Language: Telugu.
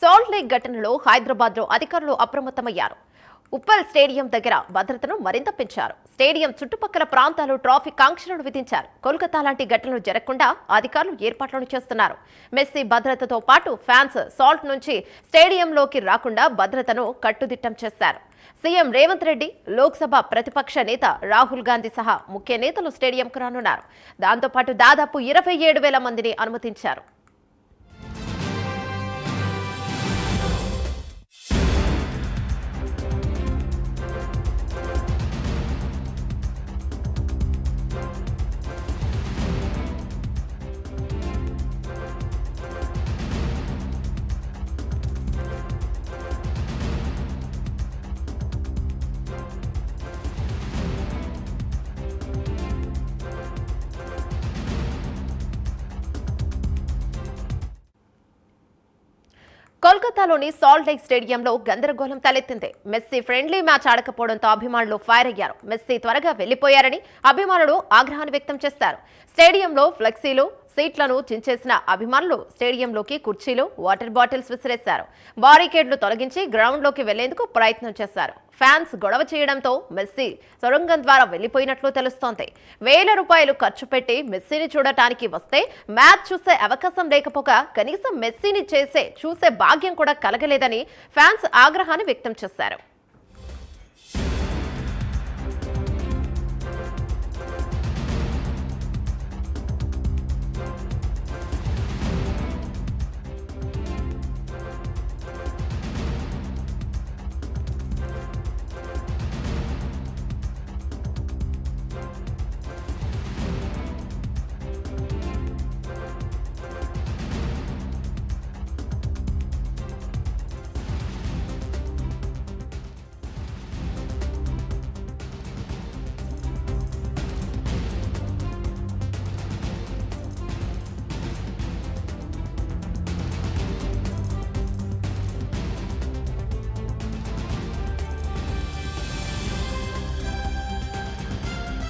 సాల్ట్ లేక్ ఘటనలో హైదరాబాద్లో అధికారులు అప్రమత్తమయ్యారు. ఉప్పల్ స్టేడియం దగ్గర భద్రతను మరింత పెంచారు. స్టేడియం చుట్టుపక్కల ప్రాంతాలు ట్రాఫిక్ ఆంక్షలను విధించారు. కోల్కతా లాంటి ఘటనలు జరగకుండా అధికారులు ఏర్పాట్లను చేస్తున్నారు. మెస్సీ భద్రతతో పాటు ఫ్యాన్స్ సాల్ట్ నుంచి స్టేడియంలోకి రాకుండా భద్రతను కట్టుదిట్టం చేశారు. సీఎం రేవంత్ రెడ్డి, లోక్సభ ప్రతిపక్ష నేత రాహుల్ గాంధీ సహా ముఖ్య నేతలు స్టేడియంకు రానున్నారు. దాంతోపాటు దాదాపు 27,000 మందిని అనుమతించారు. కోల్కతాలోని సాల్ట్ లేక్ స్టేడియంలో గందరగోళం తలెత్తింది. మెస్సీ ఫ్రెండ్లీ మ్యాచ్ ఆడకపోవడంతో అభిమానులు ఫైర్ అయ్యారు. మెస్సీ త్వరగా వెళ్లిపోయారని అభిమానులు ఆగ్రహాన్ని వ్యక్తం చేశారు. స్టేడియంలో ఫ్లెక్సీలు, సీట్లను చించేసిన అభిమానులు స్టేడియంలోకి కుర్చీలు, వాటర్ బాటిల్స్ విసిరేశారు. బారికేడ్లు తొలగించి గ్రౌండ్లోకి వెళ్లేందుకు ప్రయత్నం చేశారు. ఫ్యాన్స్ గొడవ చేయడంతో మెస్సీ సొరంగం ద్వారా వెళ్లిపోయినట్లు తెలుస్తోంది. ₹1,000 ఖర్చు పెట్టి మెస్సీని చూడటానికి వస్తే మ్యాచ్ చూసే అవకాశం లేకపోగా కనీసం మెస్సీని చూసే భాగ్యం కూడా కలగలేదని ఫ్యాన్స్ ఆగ్రహాన్ని వ్యక్తం చేశారు.